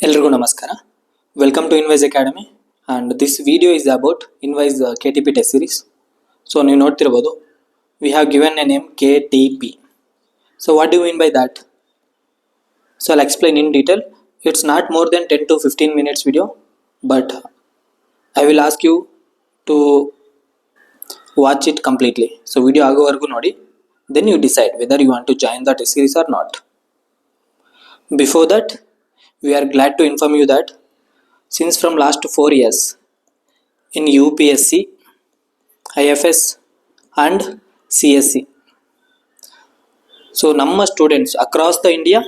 ಎಲ್ರಿಗೂ ನಮಸ್ಕಾರ. Welcome to Inwise academy and this video is about Inwise KTP test series. So ನೀವು ನೋಡ್ತಿರ್ಬೋದು, we have given a name KTP. So what do mean by that? So I'll explain in detail. It's not more than 10 to 15 minutes video, but I will ask you to watch it completely. So video ಆಗೋವರೆಗೂ ನೋಡಿ, then you decide whether you want to join the test series or not. Before that, we are glad to inform you that since from last 4 years in UPSC, IFS and CSC, so ನಮ್ಮ students across the India,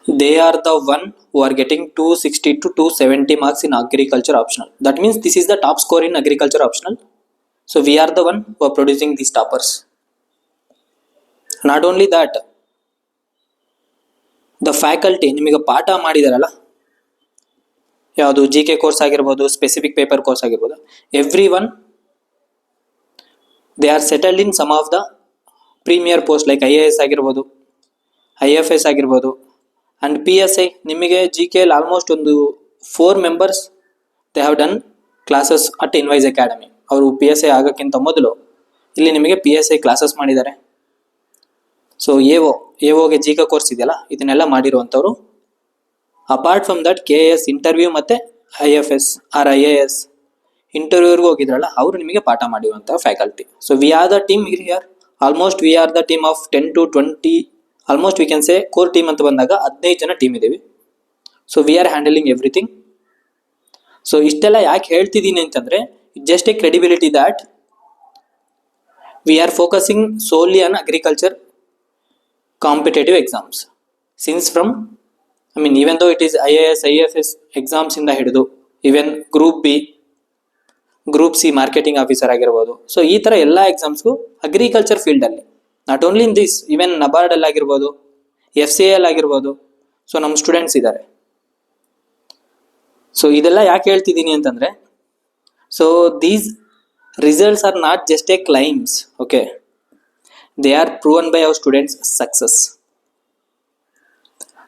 they are the one who are getting 260 to 270 marks in agriculture optional. That means this is the top score in agriculture optional. So we are the one who are producing these toppers. Not only that, the faculty ನಿಮಗೆ ಪಾಠ ಮಾಡಿದಾರಲ್ಲ, ಯಾವುದು GK course ಆಗಿರ್ಬೋದು, specific paper course ಆಗಿರ್ಬೋದು, every one they are settled in some of the premier post like IAS ಆಗಿರ್ಬೋದು, IFS ಆಗಿರ್ಬೋದು and PSI. ನಿಮಗೆ GK almost ಒಂದು 4 members they have done classes at Inwise academy. ಅವರು PSI ಆಗೋಕ್ಕಿಂತ ಮೊದಲು ಇಲ್ಲಿ ನಿಮಗೆ PSI ಕ್ಲಾಸಸ್ ಮಾಡಿದ್ದಾರೆ. ಸೊ ಎಒಗೆ GK ಕೋರ್ಸ್ ಇದೆಯಲ್ಲ, ಇದನ್ನೆಲ್ಲ ಮಾಡಿರುವಂಥವ್ರು. Apart from that KS interview ಮತ್ತು IFS ಆರ್ IAS ಇಂಟರ್ವ್ಯೂರ್ಗೂ ಹೋಗಿದ್ರಲ್ಲ, ಅವರು ನಿಮಗೆ ಪಾಠ ಮಾಡಿರುವಂಥ faculty. So we are the team here. Almost we are the team of 10 to 20, almost we can say core team ಅಂತ ಬಂದಾಗ 15 ಜನ ಟೀಮ್ ಇದ್ದೀವಿ. So we are handling everything. So ಇಷ್ಟೆಲ್ಲ ಯಾಕೆ ಹೇಳ್ತಿದ್ದೀನಿ ಅಂತಂದರೆ, just a credibility that we are focusing solely on agriculture competitive exams. Since from, even though it is IAS, IFS exams ಇಂದ ಹಿಡಿದು even group B, group C marketing officer ಆಗಿರ್ಬೋದು. So ಈ ಥರ ಎಲ್ಲ ಎಕ್ಸಾಮ್ಸ್ಗೂ ಅಗ್ರಿಕಲ್ಚರ್ ಫೀಲ್ಡಲ್ಲಿ, not only in this, even ನಬಾರ್ಡಲ್ಲಿ ಆಗಿರ್ಬೋದು, FCA ಆಗಿರ್ಬೋದು, ಸೊ ನಮ್ಮ ಸ್ಟೂಡೆಂಟ್ಸ್ ಇದ್ದಾರೆ. ಸೊ ಇದೆಲ್ಲ ಯಾಕೆ ಹೇಳ್ತಿದ್ದೀನಿ ಅಂತಂದರೆ, so these results R not just A claims, okay, they are proven by our students success.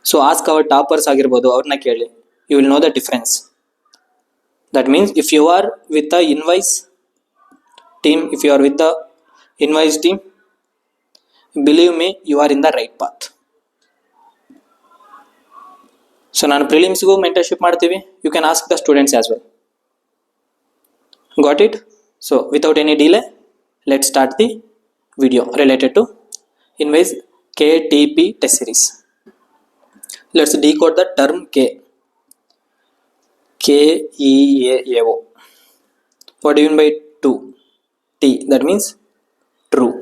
So ask our toppers ಆಗಿರ್ಬೋದು, ಅವ್ರನ್ನ ಕೇಳಿ, you will know the difference. That means if you are with the Invoice team, if you are with the Invoice team, believe me, you are in the right path. So ನಾನು ಪ್ರಿಲಿಮ್ಸ್ಗೂ mentorship ಮಾಡ್ತೀವಿ. You can ask the students as well. Got it? So without any delay, let's start the video related to Invoice KTP test series. Let's decode the term KEAO. What do you mean by two? T, that means true.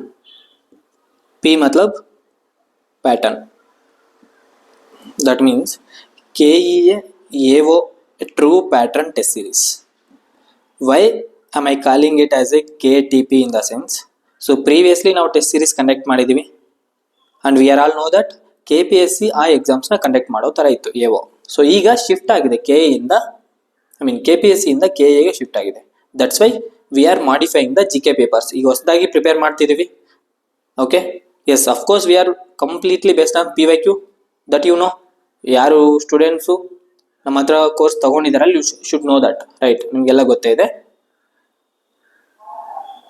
P matlab pattern. That means KEAO, a true pattern test series. Why am I calling it as a KTP in the sense? So previously ನಾವು test series conduct ಮಾಡಿದ್ದೀವಿ and we are all know that KPSC ಆ ಎಕ್ಸಾಮ್ಸ್ನ conduct ಮಾಡೋ ಥರ ಇತ್ತು AO. So ಈಗ shift ಆಗಿದೆ KPSC ಇಂದ KAಗೆ ಶಿಫ್ಟ್ ಆಗಿದೆ. That's why we are modifying the GK papers. ಈಗ ಹೊಸದಾಗಿ ಪ್ರಿಪೇರ್ ಮಾಡ್ತಿದ್ದೀವಿ. Okay, yes, of course we are completely based on PYQ. That you know, ಯಾರು ಸ್ಟೂಡೆಂಟ್ಸು ನಮ್ಮ ಹತ್ರ ಕೋರ್ಸ್ ತೊಗೊಂಡಿದ್ದಾರಲ್ಲ, you should know that, right? ನಿಮಗೆಲ್ಲ ಗೊತ್ತೇ ಇದೆ.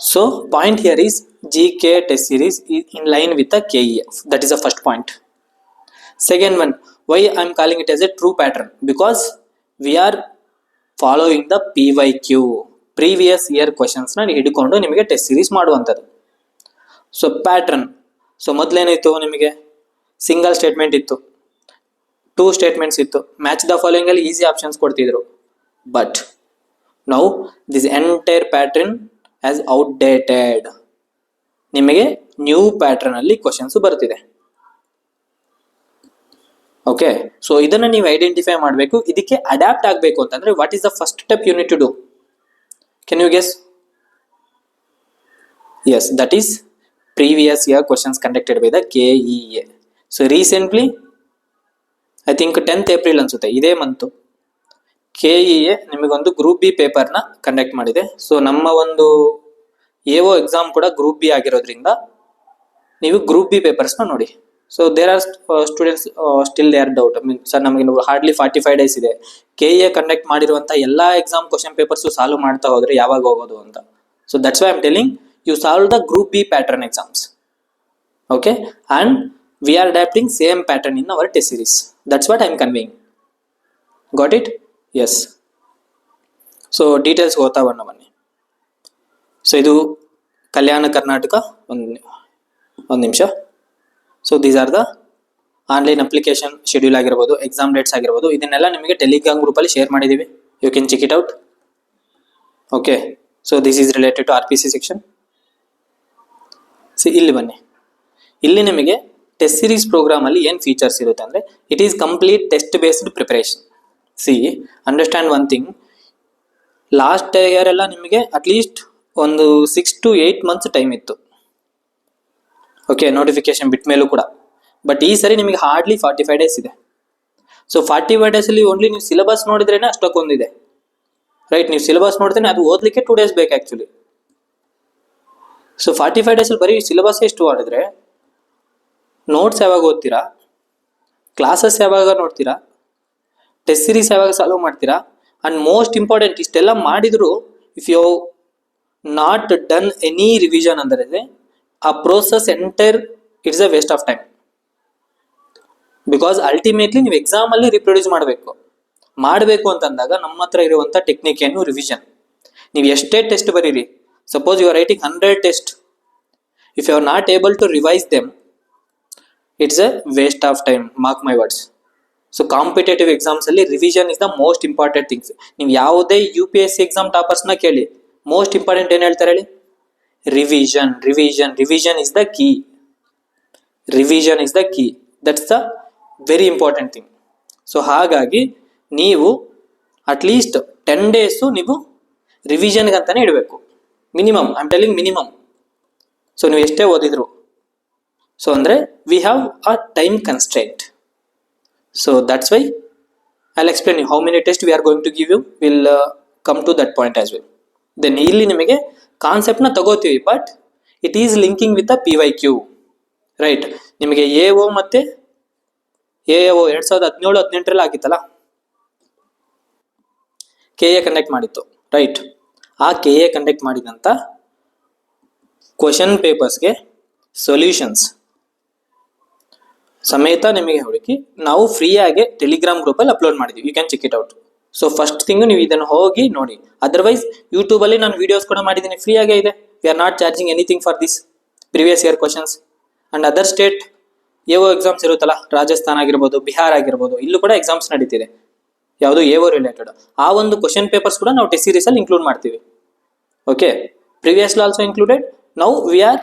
So point here is GK test series is in line with the KEF. That is the first point. Second one, why I am calling it as a true pattern? Because we are following the PYQ, previous year questions na ಹಿಡಿಕೊಂಡು ನಿಮಗೆ test series ಮಾಡುವಂಥದ್ದು. So pattern, so ಮೊದಲೇನಾಯಿತು, ನಿಮಗೆ single statement ಇತ್ತು, 2 statements ಇತ್ತು, match the following ಅಲ್ಲಿ easy options ಕೊಡ್ತಿದ್ರು. But now this entire pattern as outdated. ನಿಮಗೆ ನ್ಯೂ ಪ್ಯಾಟರ್ನ್ ಅಲ್ಲಿ ಕ್ವಶನ್ಸ್ ಬರ್ತಿದೆ. ಓಕೆ, ಸೊ ಇದನ್ನ ನೀವು ಐಡೆಂಟಿಫೈ ಮಾಡಬೇಕು. ಇದಕ್ಕೆ ಅಡ್ಯಾಪ್ಟ್ ಆಗಬೇಕು ಅಂತಂದ್ರೆ what is the first step you need to do? Can you guess? Yes, that is previous year questions conducted by the KEA. So recently I think 10th April ಅನ್ಸುತ್ತೆ, ಇದೇ month, KEA ನಿಮಗೊಂದು group B ಪೇಪರ್ನ conduct ಮಾಡಿದೆ. So ನಮ್ಮ ಒಂದು AO exam ಕೂಡ group B ಆಗಿರೋದ್ರಿಂದ ನೀವು ಗ್ರೂಪ್ B ಪೇಪರ್ಸ್ನ ನೋಡಿ. So there are students still they are doubt. I mean sir ನಮಗೆ ಹಾರ್ಡ್ಲಿ 45 days ಇದೆ, KE ಕಂಡಕ್ಟ್ ಮಾಡಿರುವಂತ ಎಲ್ಲಾ ಎಕ್ಸಾಮ್ ಕ್ವಶನ್ ಪೇಪರ್ಸ್ ಸಾಲ್ವ್ ಮಾಡ್ತಾ ಹೋದ್ರೆ ಯಾವಾಗ ಹೋಗೋದು ಅಂತ. So that's why I am telling you solve the group B pattern exams. Okay, and we are adapting same pattern in our test series. That's what I am conveying. Got it? Yes. So details ಹೋಗ್ತಾ ಬನ್ನಿ. So ಇದು ಕಲ್ಯಾಣ ಕರ್ನಾಟಕ, ಒಂದು ನಿಮಿಷ. So these are the online application schedule ಆಗಿರ್ಬೋದು, exam dates ಆಗಿರ್ಬೋದು, ಇದನ್ನೆಲ್ಲ ನಿಮಗೆ Telegram ಗ್ರೂಪಲ್ಲಿ ಶೇರ್ ಮಾಡಿದ್ದೀವಿ. You can check it out. Okay, so this is related to RPC section. See ಇಲ್ಲಿ ಬನ್ನಿ. ಇಲ್ಲಿ ನಿಮಗೆ ಟೆಸ್ಟ್ ಸೀರೀಸ್ ಪ್ರೋಗ್ರಾಮ್ ಅಲ್ಲಿ ಏನು ಫೀಚರ್ಸ್ ಇರುತ್ತೆ ಅಂದ್ರೆ, it is complete test based preparation. C understand one thing, last year ಎಲ್ಲ ನಿಮಗೆ ಅಟ್ಲೀಸ್ಟ್ ಒಂದು 6 to 8 months ಟೈಮ್ ಇತ್ತು. ಓಕೆ, ನೋಟಿಫಿಕೇಶನ್ ಬಿಟ್ಟ ಮೇಲೂ ಕೂಡ. ಬಟ್ ಈ ಸರಿ ನಿಮಗೆ ಹಾರ್ಡ್ಲಿ 45 days ಇದೆ. ಸೊ 45 days ಅಲ್ಲಿ ಓನ್ಲಿ ನೀವು ಸಿಲೆಬಸ್ ನೋಡಿದ್ರೇನೆ ಅಷ್ಟಕ್ಕೊಂದಿದೆ. ರೈಟ್, ನೀವು ಸಿಲೆಬಸ್ ನೋಡಿದ್ರೆ ಅದು ಓದಲಿಕ್ಕೆ 2 days ಬೇಕು ಆಕ್ಚುಲಿ. ಸೊ 45 days ಅಲ್ಲಿ ಬರೀ ಸಿಲೆಬಸ್ ಎಷ್ಟು ಮಾಡಿದ್ರೆ ನೋಟ್ಸ್ ಯಾವಾಗ ಓದ್ತೀರಾ, ಕ್ಲಾಸಸ್ ಯಾವಾಗ ನೋಡ್ತೀರಾ, ಟೆಸ್ಟ್ ಸೀರೀಸ್ ಯಾವಾಗ ಸಾಲ್ವ್ ಮಾಡ್ತೀರಾ, ಅಂಡ್ ಮೋಸ್ಟ್ ಇಂಪಾರ್ಟೆಂಟ್ ಇಷ್ಟೆಲ್ಲ ಮಾಡಿದ್ರು if you not done any revision ಅಂದರೆ ಆ process entire it's a waste of time. Because ultimately ನೀವು ಎಕ್ಸಾಮ್ ಅಲ್ಲಿ ರಿಪ್ರೊಡ್ಯೂಸ್ ಮಾಡಬೇಕು ಅಂತಂದಾಗ ನಮ್ಮ ಹತ್ರ ಇರುವಂತ ಟೆಕ್ನಿಕ್ ಏನು, ರಿವಿಷನ್. ನೀವು ಎಷ್ಟೇ ಟೆಸ್ಟ್ ಬರೀರಿ, suppose you are writing 100 test, if you are not able to revise them, it's a waste of time, mark my words. So competitive exams ಅಲ್ಲಿ revision is the most important things. ನೀವು ಯಾವುದೇ UPSC exam ಟಾಪರ್ಸ್ನ ಕೇಳಿ, most important ಏನು ಹೇಳ್ತಾರೆ ಹೇಳಿ? Revision, revision, revision is the key. Revision is the key, that's the very important thing. So ಹಾಗಾಗಿ ನೀವು at least 10 days ನೀವು ರಿವಿಷನ್ಗೆ ಅಂತಾನೆ ಇಡಬೇಕು, minimum. I am telling minimum. So ನೀವು ಎಷ್ಟೇ ಓದಿದ್ರು, ಸೊ ಅಂದರೆ we have a time constraint. So that's why I explain you how many test we are going to give you, will come to that point as well. Then ಇಲ್ಲಿ ನಿಮಗೆ ಕಾನ್ಸೆಪ್ಟ್ನ ತಗೋತೀವಿ, but it is linking with the PYQ. Right, ನಿಮಗೆ AO ಮತ್ತೆ AO 2017-18 ಆಗಿತ್ತಲ್ಲ, KA conduct ಮಾಡಿತ್ತು. Right, ಆ KA conduct ಮಾಡಿದಂಥ question ಪೇಪರ್ಸ್ಗೆ ಸೊಲ್ಯೂಷನ್ಸ್ ಸಮೇತ ನಿಮಗೆ ಹುಡುಕಿ ನಾವು ಫ್ರೀಯಾಗಿ ಟೆಲಿಗ್ರಾಮ್ ಗ್ರೂಪಲ್ಲಿ ಅಪ್ಲೋಡ್ ಮಾಡಿದ್ವಿ. You can check it out. So first thing ನೀವು ಇದನ್ನು ಹೋಗಿ ನೋಡಿ. ಅದರ್ವೈಸ್ ಯೂಟ್ಯೂಬಲ್ಲಿ ನಾನು ವಿಡಿಯೋಸ್ ಕೂಡ ಮಾಡಿದ್ದೀನಿ, ಫ್ರೀಯಾಗೇ ಇದೆ. V are not charging anything for this previous year questions and other state AO exams ಇರುತ್ತಲ್ಲ, ರಾಜಸ್ಥಾನ್ ಆಗಿರ್ಬೋದು, ಬಿಹಾರ್ ಆಗಿರ್ಬೋದು, ಇಲ್ಲೂ ಕೂಡ ಎಕ್ಸಾಮ್ಸ್ ನಡೀತಿದೆ, ಯಾವುದು AO ರಿಲೇಟೆಡ್. ಆ ಒಂದು ಕ್ವಶನ್ ಪೇಪರ್ಸ್ ಕೂಡ ನಾವು ಟೆಸ್ಟ್ ಸೀರೀಸಲ್ಲಿ ಇನ್ಕ್ಲೂಡ್ ಮಾಡ್ತೀವಿ. Okay, previously also included. Now we are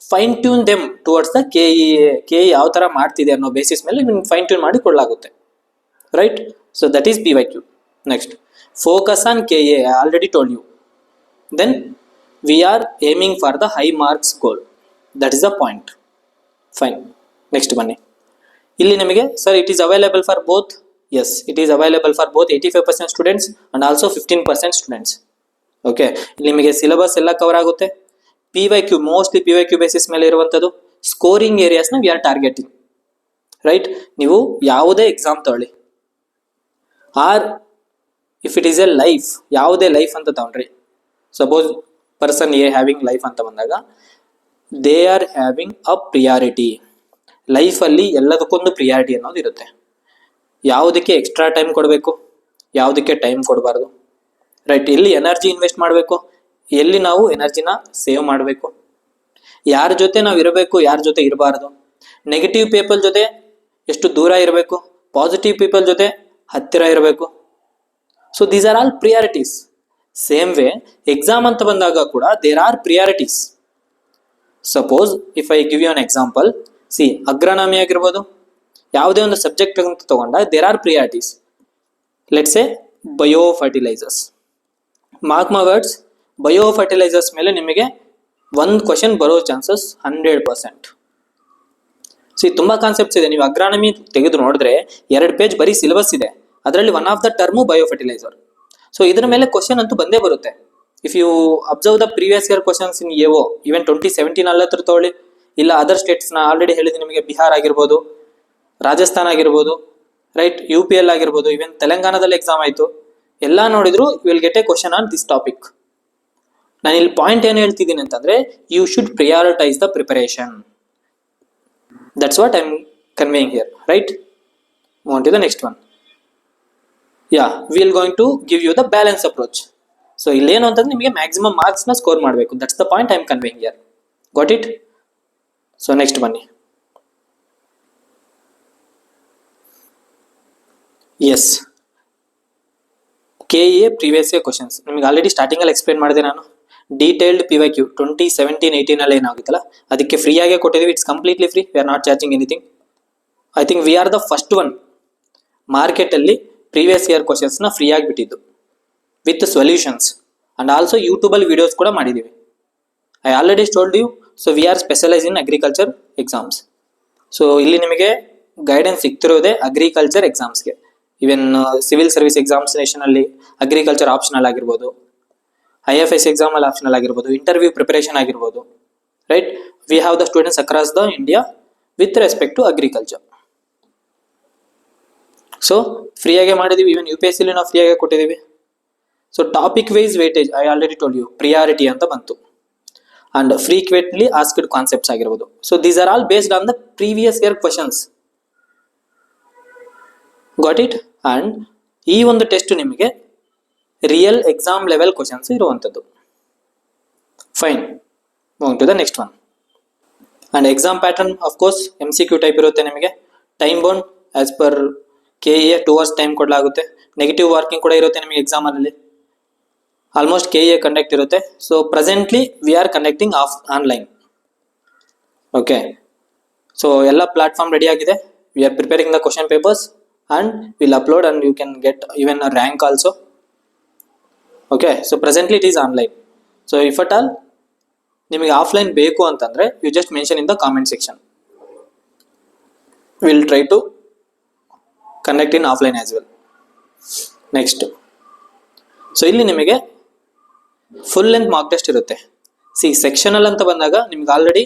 fine tune them towards the KE ಯಾವ ಥರ ಮಾಡ್ತಿದೆ ಅನ್ನೋ ಬೇಸಿಸ್ ಮೇಲೆ ನಿಮ್ಗೆ ಫೈನ್ ಟ್ಯೂನ್ ಮಾಡಿ ಕೊಡಲಾಗುತ್ತೆ. Right, so that is PYQ. Next, focus on KA, I already told you. Then we are aiming for the high marks goal, that is the point. Fine, next ಬನ್ನಿ. ಇಲ್ಲಿ ನಿಮಗೆ sir it is available for both. Yes, it is available for both 85% students and also 15% students. Okay, ಇಲ್ಲಿ ನಿಮಗೆ syllabus ಎಲ್ಲ cover ಆಗುತ್ತೆ. PYQ mostly PYQ basis ಮೇಲೆ ಇರುವಂಥದ್ದು. Scoring ಏರಿಯಾಸ್ನ ವಿ ಆರ್ ಟಾರ್ಗೆಟಿಂಗ್. ರೈಟ್, ನೀವು ಯಾವುದೇ ಎಕ್ಸಾಮ್ ತಗೊಳ್ಳಿ, or if it is a life, ಯಾವುದೇ ಲೈಫ್ ಅಂತ ತಗೊಂಡ್ರಿ, suppose person a having life ಅಂತ ಬಂದಾಗ they are having a priority. ಲೈಫಲ್ಲಿ ಎಲ್ಲದಕ್ಕೊಂದು ಪ್ರಿಯಾರಿಟಿ ಅನ್ನೋದು ಇರುತ್ತೆ. ಯಾವುದಕ್ಕೆ ಎಕ್ಸ್ಟ್ರಾ ಟೈಮ್ ಕೊಡಬೇಕು, ಯಾವುದಕ್ಕೆ ಟೈಮ್ ಕೊಡಬಾರ್ದು. ರೈಟ್, ಎಲ್ಲಿ ಎನರ್ಜಿ ಇನ್ವೆಸ್ಟ್ ಮಾಡಬೇಕು, ಎಲ್ಲಿ ನಾವು ಎನರ್ಜಿನ ಸೇವ್ ಮಾಡಬೇಕು, ಯಾರ ಜೊತೆ ನಾವು ಇರಬೇಕು, ಯಾರ ಜೊತೆ ಇರಬಾರ್ದು, ನೆಗೆಟಿವ್ ಪೀಪಲ್ ಜೊತೆ ಎಷ್ಟು ದೂರ ಇರಬೇಕು, ಪಾಸಿಟಿವ್ ಪೀಪಲ್ ಜೊತೆ ಹತ್ತಿರ ಇರಬೇಕು. So these are all priorities. Same way exam ಅಂತ ಬಂದಾಗ ಕೂಡ there are priorities. Suppose if I give you an example, see agronomy ಆಗಿರ್ಬೋದು, ಯಾವುದೇ ಒಂದು ಸಬ್ಜೆಕ್ಟ್ ಅಂತ ತಗೊಂಡಾಗ there are priorities. Let's say bio fertilizers. Mark my words, bio fertilizers ಮೇಲೆ ನಿಮಗೆ ಒಂದು ಕ್ವಶನ್ ಬರೋ ಚಾನ್ಸಸ್ 100%. ಸಿ ತುಂಬ ಕಾನ್ಸೆಪ್ಟ್ಸ್ ಇದೆ. ನೀವು ಅಗ್ರಾನಮಿ ತೆಗೆದು ನೋಡಿದ್ರೆ 2 ಪೇಜ್ ಬರೀ ಸಿಲೆಬಸ್ ಇದೆ, ಅದರಲ್ಲಿ one of the term bio fertiliser. So ಇದರ ಮೇಲೆ ಕ್ವಶನ್ ಅಂತೂ ಬಂದೇ ಬರುತ್ತೆ. If you observe the previous year questions in AO, even 2017 ಅಲ್ಲತ್ರ ತಗೊಳ್ಳಿ, ಇಲ್ಲ ಅದರ್ ಸ್ಟೇಟ್ಸ್ನ ಆಲ್ರೆಡಿ ಹೇಳಿದ್ದೀನಿ ನಿಮಗೆ, ಬಿಹಾರ್ ಆಗಿರ್ಬೋದು, ರಾಜಸ್ಥಾನ್ ಆಗಿರ್ಬೋದು, ರೈಟ್, UPL ಆಗಿರ್ಬೋದು, ಇವನ್ ತೆಲಂಗಾಣದಲ್ಲಿ ಎಕ್ಸಾಮ್ ಆಯಿತು, ಎಲ್ಲ ನೋಡಿದ್ರು you will get a question on this topic. ನಾನು ಇಲ್ಲಿ ಪಾಯಿಂಟ್ ಏನು ಹೇಳ್ತಿದ್ದೀನಿ ಅಂತಂದ್ರೆ, you should prioritise the preparation. That's what I am conveying here, right? Move on to the next one. Yeah, we are going to give you the balance approach. So ಇಲ್ಲಿ ಏನು ಅಂತಂದ್ರೆ ನಿಮಗೆ maximum marks ನ score ಮಾಡಬೇಕು. That's the point I am conveying here. Got it? So next ಬನ್ನಿ. Yes, KA previous year questions ನಿಮಗೆ already starting ಅಲ್ಲಿ explain ಮಾಡಿದೆ ನಾನು. ಡೀಟೇಲ್ಡ್ PYQ 2017-18 ಅಲ್ಲಿ ಏನಾಗಿತ್ತಲ್ಲ, ಅದಕ್ಕೆ ಫ್ರೀ ಆಗೇ ಕೊಟ್ಟಿದ್ದೀವಿ. It's completely free, we are not charging anything. I think we are the first one market ಅಲ್ಲಿ ಪ್ರೀವಿಯಸ್ ಇಯರ್ ಕ್ವಶನ್ಸ್ ನ ಫ್ರೀ ಆಗಿ ಬಿಟ್ಟಿದ್ದು with solutions. And also YouTube ಅಲ್ಲಿ ವಿಡಿಯೋಸ್ ಕೂಡ ಮಾಡಿದ್ದೀವಿ. I already told you. So we are specialise in agriculture exams. So ಇಲ್ಲಿ ನಿಮಗೆ guidance ಸಿಗ್ತಿರೋದೇ ಅಗ್ರಿಕಲ್ಚರ್ ಎಕ್ಸಾಮ್ಸ್ಗೆ. ಇವನ್ ಸಿವಿಲ್ ಸರ್ವಿಸ್ ಎಕ್ಸಾಮಿನೇಷನ್ ಅಲ್ಲಿ ಅಗ್ರಿಕಲ್ಚರ್ ಆಪ್ಷನಲ್ ಆಗಿರ್ಬೋದು, IFS ಎಕ್ಸಾಮ್ ಅಲ್ಲಿ ಆಪ್ಷನಲ್ ಆಗಿರ್ಬೋದು, ಇಂಟರ್ವ್ಯೂ ಪ್ರಿಪರೇಷನ್ ಆಗಿರ್ಬೋದು, right? We have the students across the India with respect to agriculture. So ಫ್ರೀಯಾಗೆ ಮಾಡಿದೀವಿ. ಇವನ್ UPSC ನಾವು ಫ್ರೀಯಾಗೆ ಕೊಟ್ಟಿದ್ದೀವಿ. So topic wise weightage I already told you, priority ಅಂತ ಬಂತು. ಅಂಡ್ ಫ್ರೀಕ್ವೆಂಟ್ಲಿ ಆಸ್ಕ್ಡ್ ಕಾನ್ಸೆಪ್ಟ್ಸ್ ಆಗಿರ್ಬೋದು. So these are all based on the previous year questions. Got it? And ಈ ಒಂದು ಟೆಸ್ಟ್ ನಿಮಗೆ ರಿಯಲ್ ಎಕ್ಸಾಮ್ ಲೆವೆಲ್ ಕ್ವಶನ್ಸ್ ಇರುವಂಥದ್ದು. Fine, moving to the next one. And exam pattern of course MCQ type ಇರುತ್ತೆ ನಿಮಗೆ. Time bound as per KA 2 hours time ಕೊಡಲಾಗುತ್ತೆ. Negative marking ಕೂಡ ಇರುತ್ತೆ ನಿಮಗೆ ಎಕ್ಸಾಮ್ ಅಲ್ಲಿ. ಆಲ್ಮೋಸ್ಟ್ KA ಕಂಡಕ್ಟ್ ಇರುತ್ತೆ. So presently we are conducting online. Okay, so ಎಲ್ಲ platform ready ಆಗಿದೆ. We are preparing the question papers and will upload and you can get even a rank also. Okay, so presently it is online. So if at all ನಿಮಗೆ offline ಬೇಕು ಅಂತಂದ್ರೆ you just mention in the comment section. Will try to conduct in offline as well. Next, so ಇಲ್ಲಿ ನಿಮಗೆ full length mark test ಇರುತ್ತೆ. Sectional ಅಂತ ಬಂದಾಗ ನಿಮ್ಗೆ already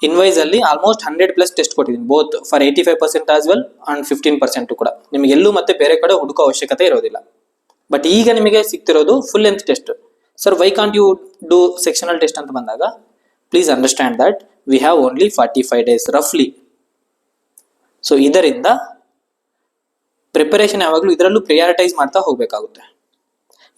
ಇನ್ವೈಸ್ ಅಲ್ಲಿ ಆಲ್ಮೋಸ್ಟ್ 100+ ಟೆಸ್ಟ್ ಕೊಟ್ಟಿದ್ದೀನಿ, both for 85% as well and 15% ಕೂಡ. ನಿಮಗೆ ಎಲ್ಲೂ ಮತ್ತೆ ಬೇರೆ ಕಡೆ ಹುಡುಕೋ ಅವಶ್ಯಕತೆ ಇರೋದಿಲ್ಲ. ಬಟ್ ಈಗ ನಿಮಗೆ ಸಿಗ್ತಿರೋದು full length test. Sir why can't you do sectional test ಅಂತ ಬಂದಾಗ, please understand that we have only 45 days ರಫ್ಲಿ. ಸೊ ಇದರಿಂದ ಪ್ರಿಪರೇಷನ್ ಯಾವಾಗಲೂ ಇದರಲ್ಲೂ ಪ್ರಿಯಾರಿಟೈಸ್ ಮಾಡ್ತಾ ಹೋಗಬೇಕಾಗುತ್ತೆ.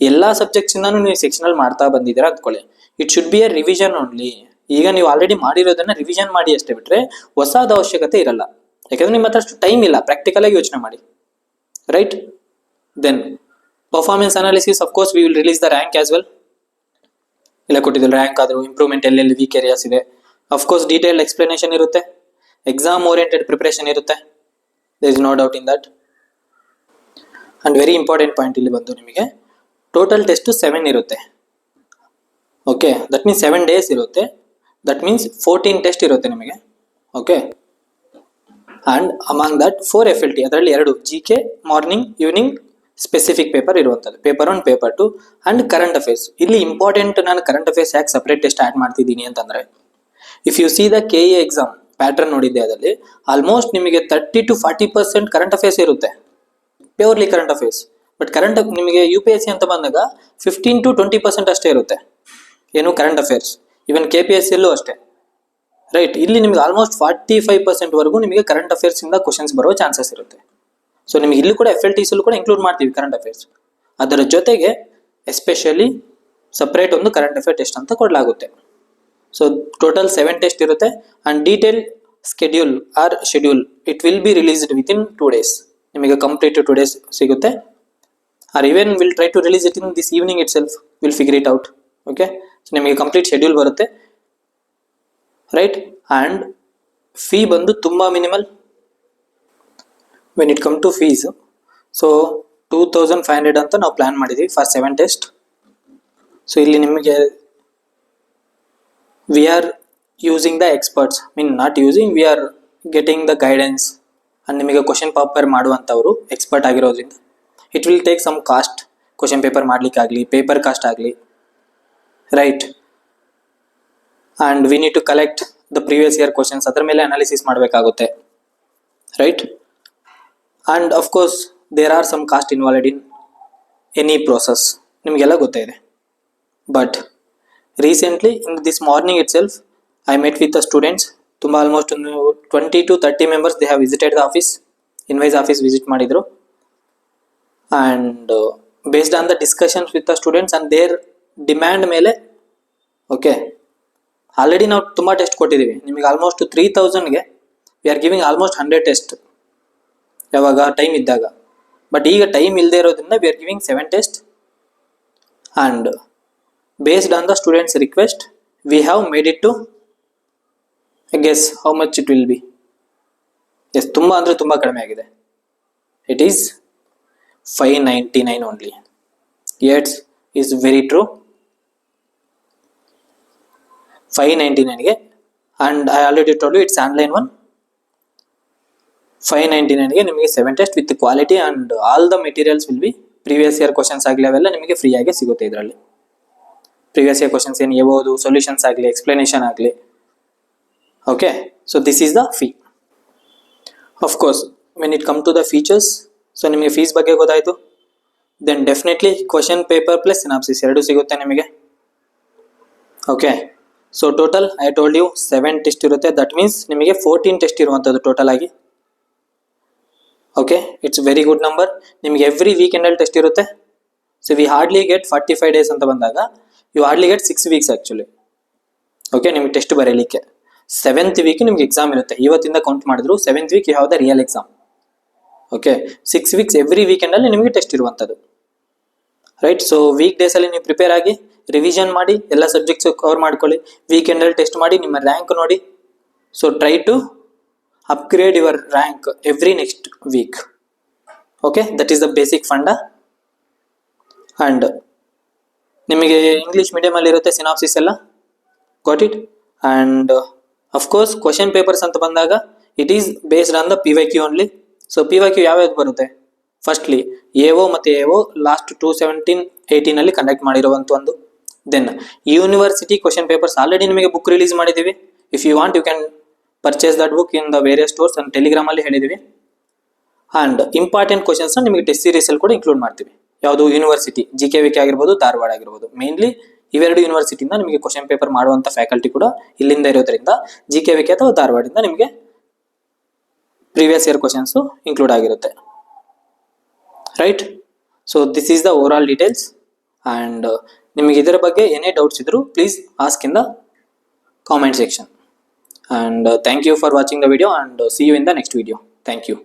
ಎಲ್ಲ ಸಬ್ಜೆಕ್ಟ್ಸ್ ಇಂದಾನು ನೀವು ಸೆಕ್ಷನಲ್ ಮಾಡ್ತಾ ಬಂದಿದ್ದೀರಾ ಅಂದ್ಕೊಳ್ಳಿ, it should be A revision only. ಈಗ ನೀವು ಆಲ್ರೆಡಿ ಮಾಡಿರೋದನ್ನ ರಿವಿಷನ್ ಮಾಡಿ ಅಷ್ಟೇ ಬಿಟ್ರೆ ಹೊಸದ ಅವಶ್ಯಕತೆ ಇರಲ್ಲ. ಯಾಕಂದ್ರೆ ನಿಮ್ಮ ಹತ್ರ ಅಷ್ಟು ಟೈಮ್ ಇಲ್ಲ. ಪ್ರಾಕ್ಟಿಕಲ್ ಆಗಿ ಯೋಚನೆ ಮಾಡಿ, right? Then performance analysis, of course we will release the rank as well. ಇಲ್ಲ ಕೊಟ್ಟಿದ್ದಿಲ್ಲ ರ್ಯಾಂಕ್ ಆದ್ರೂ ಇಂಪ್ರೂವ್ಮೆಂಟ್ ಎಲ್ಲೆಲ್ಲಿ ವೀಕ್ ಏರಿಯಾಸ್ ಇದೆ. ಆಫ್ ಕೋರ್ಸ್ ಡೀಟೇಲ್ಡ್ ಎಕ್ಸ್ಪ್ಲನೇಷನ್ ಇರುತ್ತೆ. ಎಕ್ಸಾಮ್ ಓರಿಯೆಂಟೆಡ್ ಪ್ರಿಪರೇಷನ್ ಇರುತ್ತೆ. There is no doubt in that. And very important point ಇಲ್ಲಿ ಬಂದು ನಿಮಗೆ ಟೋಟಲ್ ಟೆಸ್ಟ್ 7 ಇರುತ್ತೆ. ಓಕೆ, ದಟ್ ಮೀನ್ಸ್ 7 days ಇರುತ್ತೆ. ದಟ್ ಮೀನ್ಸ್ 14 ಟೆಸ್ಟ್ ಇರುತ್ತೆ ನಿಮಗೆ. Okay, and among that 4 FLT, ಅದರಲ್ಲಿ 2 GK morning evening specific paper ಇರುವಂಥದ್ದು, paper 1 paper 2 and current affairs. ಇಲ್ಲಿ ಇಂಪಾರ್ಟೆಂಟ್, ನಾನು ಕರೆಂಟ್ ಅಫೇರ್ಸ್ ಯಾಕೆ ಸಪ್ರೇಟ್ ಟೆಸ್ಟ್ ಆ್ಯಡ್ ಮಾಡ್ತಿದ್ದೀನಿ ಅಂತಂದ್ರೆ, if you see the KA exam pattern ನೋಡಿದ್ದೆ, ಅದರಲ್ಲಿ ಆಲ್ಮೋಸ್ಟ್ ನಿಮಗೆ 30 to 40% ಕರೆಂಟ್ ಅಫೇರ್ಸ್ ಇರುತ್ತೆ, purely current affairs. But current ನಿಮಗೆ UPSC ಅಂತ ಬಂದಾಗ 15 to 20% ಅಷ್ಟೇ ಇರುತ್ತೆ ಏನು ಕರೆಂಟ್ ಅಫೇರ್ಸ್. ಇವನ್ KPSC ಯಲ್ಲೂ ಅಷ್ಟೇ, ರೈಟ್? ಇಲ್ಲಿ ನಿಮಗೆ ಆಲ್ಮೋಸ್ಟ್ 45% ವರೆಗೂ ನಿಮಗೆ ಕರೆಂಟ್ ಅಫೇರ್ಸ್ ಇಂದ ಕ್ವಶನ್ಸ್ ಬರೋ ಚಾನ್ಸಸ್ ಇರುತ್ತೆ. ಸೊ ನಿಮಗೆ ಇಲ್ಲಿ ಕೂಡ FLTs ಕೂಡ ಇನ್ಕ್ಲೂಡ್ ಮಾಡ್ತೀವಿ ಕರೆಂಟ್ ಅಫೇರ್ಸ್. ಅದರ ಜೊತೆಗೆ ಎಸ್ಪೆಷಲಿ ಸಪ್ರೇಟ್ ಒಂದು ಕರೆಂಟ್ ಅಫೇರ್ ಟೆಸ್ಟ್ ಅಂತ ಕೊಡಲಾಗುತ್ತೆ. ಸೊ ಟೋಟಲ್ 7 ಟೆಸ್ಟ್ ಇರುತ್ತೆ. And detail schedule it will be released within 2 days. ನಿಮಗೆ ಕಂಪ್ಲೀಟ್ 2 days ಸಿಗುತ್ತೆ. Or even will try to release it in this evening itself, will figure it out. Okay, so ನಿಮಗೆ complete schedule ಬರುತ್ತೆ, right? And fee ಬಂದು ತುಂಬ minimal when it come to fees. So 2500 ಅಂತ ನಾವು plan ಮಾಡಿದ್ದೀವಿ for 7 test. So ಇಲ್ಲಿ ನಿಮಗೆ we are using the experts, not using, we are getting the guidance. And ನಿಮಗೆ ಕ್ವಶನ್ ಪೇಪರ್ ಮಾಡುವಂಥವ್ರು ಎಕ್ಸ್ಪರ್ಟ್ ಆಗಿರೋದ್ರಿಂದ it will take some cost. Question paper ಮಾಡಲಿಕ್ಕಾಗಲಿ, paper cost ಆಗಲಿ, right? and we need to collect the previous year questions, ಅದರ ಮೇಲೆ analysis ಮಾಡಬೇಕಾಗುತ್ತೆ, right. and of course there are some cost involved in any process, ನಿಮಗೆಲ್ಲ ಗೊತ್ತೇ ಇದೆ. but recently in this morning itself I met with the students, ತುಂಬ almost ಒಂದು 20 to 30 members they have visited the office, ಇನ್ವೈಸ್ office visit ಮಾಡಿದ್ರು. and based on the discussions with the students and their demand ಮೇಲೆ, okay, already ನಾವು ತುಂಬ test ಕೊಟ್ಟಿದ್ದೀವಿ ನಿಮಗೆ, almost 3000ಗೆ we are giving almost 100 test, ಯಾವಾಗ ಟೈಮ್ ಇದ್ದಾಗ. ಬಟ್ ಈಗ ಟೈಮ್ ಇಲ್ಲದೆ ಇರೋದ್ರಿಂದ we are giving 7 test, and based on the students request we have made it to guess how much it will be. Yes, ತುಂಬ ಅಂದರೆ ತುಂಬ ಕಡಿಮೆ ಆಗಿದೆ. It is 599 only. Yes, is very true. 599ಗೆ, and I already told you it's online one. 599ಗೆ ನಿಮಗೆ 7 test with quality and all the materials will be, previous year questions ಆಗಲಿ ಅವೆಲ್ಲ ನಿಮಗೆ ಫ್ರೀಯಾಗಿ ಸಿಗುತ್ತೆ ಇದರಲ್ಲಿ. ಪ್ರೀವಿಯಸ್ ಇಯರ್ ಕ್ವಶನ್ಸ್ ಏನು ಇರ್ಬೋದು, ಸೊಲ್ಯೂಷನ್ಸ್ ಆಗಲಿ, ಎಕ್ಸ್ಪ್ಲನೇಷನ್ ಆಗಲಿ. Okay, so this is the fee. Of course when it come to the features, so ನಿಮಗೆ ಫೀಸ್ ಬಗ್ಗೆ ಗೊತ್ತಾಯಿತು. Then definitely question paper plus synopsis ಎರಡು ಸಿಗುತ್ತೆ ನಿಮಗೆ. Okay, so total I told you 7 test ಇರುತ್ತೆ. That means ನಿಮಗೆ 14 test ಇರುವಂಥದ್ದು total ಆಗಿ. Okay, it's very good number. ನಿಮಗೆ ಎವ್ರಿ ವೀಕೆಂಡಲ್ಲಿ ಟೆಸ್ಟ್ ಇರುತ್ತೆ. So we hardly get 45 days ಅಂತ ಬಂದಾಗ you hardly get 6 weeks actually. Okay, ನಿಮಗೆ ಟೆಸ್ಟ್ ಬರೀಲಿಕ್ಕೆ 7th ವೀಕ್ ನಿಮ್ಗೆ ಎಕ್ಸಾಮ್ ಇರುತ್ತೆ. ಇವತ್ತಿಂದ ಕೌಂಟ್ ಮಾಡಿದ್ರು 7th week you have the real exam. Okay, 6 weeks every ವೀಕೆಂಡಲ್ಲಿ ನಿಮಗೆ ಟೆಸ್ಟ್ ಇರುವಂಥದ್ದು, ರೈಟ್. ಸೊ ವೀಕ್ ಡೇಸಲ್ಲಿ ನೀವು ಪ್ರಿಪೇರ್ ಆಗಿ ರಿವಿಷನ್ ಮಾಡಿ ಎಲ್ಲ ಸಬ್ಜೆಕ್ಟ್ಸ್ ಕವರ್ ಮಾಡ್ಕೊಳ್ಳಿ. ವೀಕೆಂಡಲ್ಲಿ ಟೆಸ್ಟ್ ಮಾಡಿ ನಿಮ್ಮ ರ್ಯಾಂಕ್ ನೋಡಿ. So try to upgrade your rank every next week. Okay, that is the basic funda. And ನಿಮಗೆ ಇಂಗ್ಲೀಷ್ ಮೀಡಿಯಮಲ್ಲಿ ಇರುತ್ತೆ ಸಿನಾಪ್ಸಿಸ್ ಎಲ್ಲ, got it. And of course question papers ಅಂತ ಬಂದಾಗ it is based on the PYQ only. So PYQ ಯಾವ್ಯಾವ್ದು ಬರುತ್ತೆ? Firstly AO ಮತ್ತು AO last 2017-18 conduct ಮಾಡಿರುವಂಥ ಒಂದು. Then university question papers already ನಿಮಗೆ ಬುಕ್ ರಿಲೀಸ್ ಮಾಡಿದ್ದೀವಿ. If you want you can purchase that book in the various stores and ಟೆಲಿಗ್ರಾಮಲ್ಲಿ ಹೇಳಿದ್ದೀವಿ. And important ಕ್ವಶನ್ಸ್ನ ನಿಮಗೆ ಟೆಸ್ಟ್ ಸೀರೀಸಲ್ಲಿ ಕೂಡ ಇನ್ಕ್ಲೂಡ್ ಮಾಡ್ತೀವಿ. ಯಾವುದು? ಯೂನಿವರ್ಸಿಟಿ, GKVK ಆಗಿರ್ಬೋದು, ಧಾರವಾಡ ಆಗಿರ್ಬೋದು. ಮೇನ್ಲಿ ಇವೆರಡು ಯೂನಿವರ್ಸಿಟಿಯಿಂದ ನಿಮಗೆ ಕ್ವಶನ್ ಪೇಪರ್ ಮಾಡುವಂಥ ಫ್ಯಾಕಲ್ಟಿ ಕೂಡ ಇಲ್ಲಿಂದ ಇರೋದ್ರಿಂದ GKVK ಅಥವಾ ಧಾರವಾಡದಿಂದ ನಿಮಗೆ ಪ್ರೀವಿಯಸ್ ಇಯರ್ ಕ್ವಶನ್ಸು ಇನ್ಕ್ಲೂಡ್ ಆಗಿರುತ್ತೆ, right. So this is the over all details. And ನಿಮಗೆ ಇದರ ಬಗ್ಗೆ ಏನೇ ಡೌಟ್ಸ್ ಇದ್ದರೂ please ask in the comment section. And thank you for watching the video, and see you in the next video. Thank you.